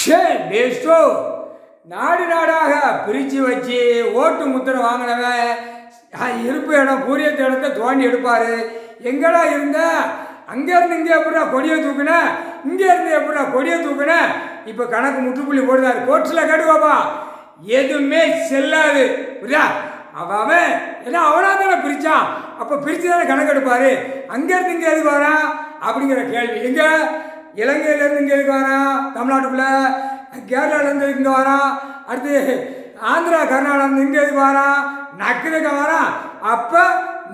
டேஸ்டோ நாடு நாடாக பிரித்து வச்சு ஓட்டு முத்திரை வாங்கினவன் இருப்பு இடம் பூரியத்து இடத்த தோண்டி எடுப்பார். எங்கடா இருந்த அங்கேருந்து இங்கே எப்படா கொடியை தூக்குன, இங்கேருந்து எப்படா கொடியை தூக்குன, இப்போ கணக்கு முற்றுப்புள்ளி போடுதாரு. கோர்ட்ஸில் கேட்டுவாப்பா, எதுவுமே செல்லாது. புரியா? அவன் ஏன்னா அவனாக தானே பிரித்தான், அப்போ பிரித்து தானே கணக்கு எடுப்பார். அங்கேருந்து இங்கே எதுக்கு வரான் அப்படிங்கிற கேள்வி. எங்கே இலங்கையிலேருந்து இங்கே எதுக்கு வரான், தமிழ்நாட்டுக்குள்ளே கேரளாலேருந்து இங்கே வரான், அடுத்து ஆந்திரா கர்நாடகாலேருந்து இங்கே எதுக்கு வரான், நக்குதுக்க வரான். அப்போ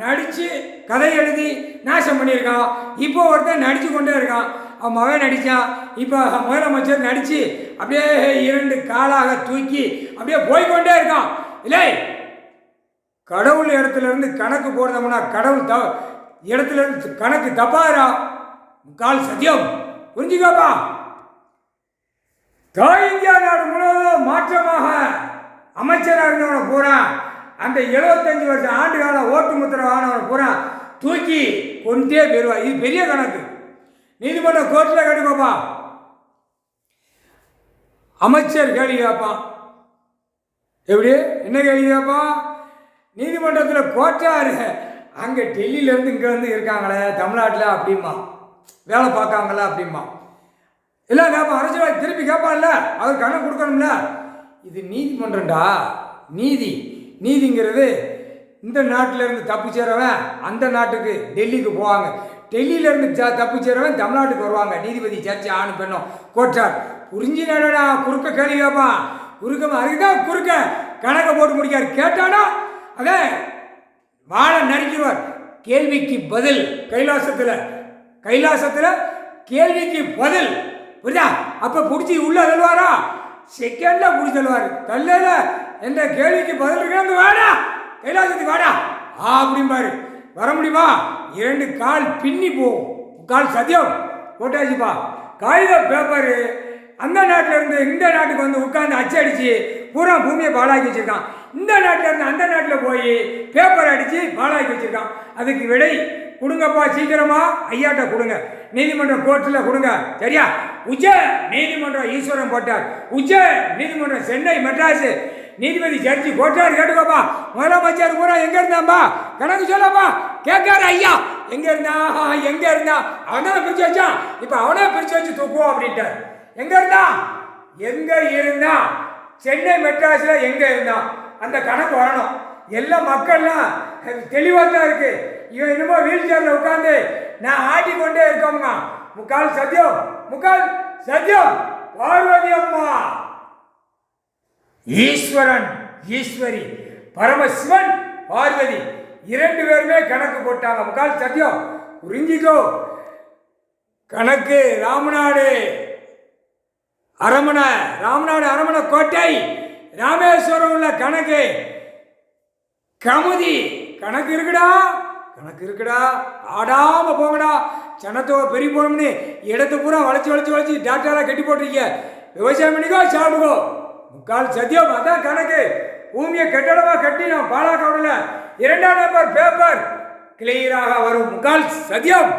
நடித்து கதை எழுதி நாசம் பண்ணியிருக்கான். இப்போ ஒருத்தன் நடித்து கொண்டே இருக்கான். அவன் மகன் நடித்தான், இப்போ முதலமைச்சர் நடித்து அப்படியே 2 காலாக தூக்கி அப்படியே போய்கொண்டே இருக்கான். இல்லை, கடவுள் இடத்துலேருந்து கணக்கு போடுறோம்னா கடவுள் இடத்துலேருந்து கணக்கு தப்பாரா கால் சத்தியம். புரிஞ்சுக்காப்பா. தாய் இந்தியா நாடு முழுவதும் மாற்றமாக அமைச்சராக இருந்தவனை பூரா, அந்த 75 வருஷம் ஆண்டு கால ஓட்டு முத்திரை வாங்கினவனை பூரா தூக்கி கொண்டே போயிடுவா. இது பெரிய கணக்கு. நீதிமன்ற கோர்ட்டில் கேட்டுக்கோப்பா. அமைச்சர் கேள்வி கேட்பான். எப்படி என்ன கேள்வி கேட்பான்? நீதிமன்றத்தில் கோர்ட்டாரு அங்கே டெல்லியிலேருந்து இங்கே வந்து இருக்காங்களே தமிழ்நாட்டில் அப்படிமா, வேலை பார்க்காங்களா அப்படிமா எல்லாம் கேட்பான். அரசியல் திருப்பி கேட்பான்ல, அவர் கணக்கு கொடுக்கணும்ல. இது நீதிமன்றம்டா. நீதிங்கிறது இந்த நாட்டிலேருந்து தப்பு சேரவன் அந்த நாட்டுக்கு டெல்லிக்கு போவாங்க, டெல்லியிலேருந்து தப்பு சேரவன் தமிழ்நாட்டுக்கு வருவாங்க. நீதிபதி சர்ச்சை ஆணு பெண்ணும் கோட்டார். புரிஞ்சு நடடா. குறுக்க கேள்வி கேட்பான். அதுக்குதான் குறுக்க கணக்கை போட்டு முடிக்காரு. கேட்டானா அதே வாழை நறுக்கிடுவார். கேள்விக்கு பதில் கைலாசத்தில் கேள்விக்கு பதில். புரியுதா? அப்போ பிடிச்சி உள்ள தள்ளுவாரா, செகண்டில் பிடிச்சி தள்ளுவார். தள்ளல என்ற கேள்விக்கு பதில் இருக்கு, வாடா கைலாசத்துக்கு வாடா அப்படிம்பாரு. வர முடியுமா? 2 கால் பின்னி போகும். கால் சத்தியம் போட்டாச்சுப்பா. காகித பேப்பரு அந்த நாட்டில் இருந்து இந்த நாட்டுக்கு வந்து உட்காந்து அச்சடிச்சு பூரா பூமியை பாழாக்கி வச்சுருக்கான். இந்த நாட்டில் இருந்து அந்த நாட்டில் போய் பேப்பர் அடித்து பாழாக்கி வச்சுருக்கான். அதுக்கு விடை கொடுங்கப்பா, சீக்கிரமா ஐயாட்ட கொடுங்க. நீதிமன்றம் கோர்ட்டில் கொடுங்க. சரியா? உச்ச நீதிமன்றம் ஈஸ்வரன் போட்டார், உச்ச நீதிமன்றம் சென்னை மெட்ராஸ் நீதிபதி ஜட்ஜி கோட்டார். கேட்டுக்கோப்பா. முதலமைச்சர் பூரா எங்க இருந்தாம்பா கணக்கு சொல்லப்பா. கேட்காரு ஐயா எங்க இருந்தா அவன் தான் பிரிச்சு வச்சான், இப்ப அவனே பிரிச்சு வச்சு தூக்குவோம் அப்படின்ட்டார். எங்க இருந்தா சென்னை மெட்ராஸ்ல எங்க இருந்தான் அந்த கணக்கு வரணும். எல்லா மக்கள்லாம் தெளிவாக தான் இருக்கு. இவன் என்னமோ வீல் சேர்ல உட்காந்து நான் ஆட்டிக்கொண்டே இருக்கோம்னா முக்கால் சத்தியம் பார்வதி அம்மா, ஈஸ்வரன் ஈஸ்வரி, பரமசிவன் பார்வதி 2 பேருமே கணக்கு போட்டாங்க. முக்கால் சத்தியம். புரிஞ்சிக்கோ. கணக்கு ராமநாடு அரமனை கோட்டை ராமேஸ்வரம் உள்ள கணக்கு கமுதி கணக்கு இருக்குடா. ஆடாம போங்கடா. சனத்தோவை பெரிய போனோம்னு இடத்து பூரா வளைச்சு டாக்டரா கட்டி போட்டிருக்கீங்க. விவசாயம் பண்ணிக்கோ, சாப்பிடுக்கோ. முக்கால் சத்தியம். அதான் கணக்கு. பூமியை கட்டடமா கட்டி நான் பாலாக்க விடல. 2ஆம் நம்பர் பேப்பர் கிளியராக வரும். முக்கால் சத்தியம்.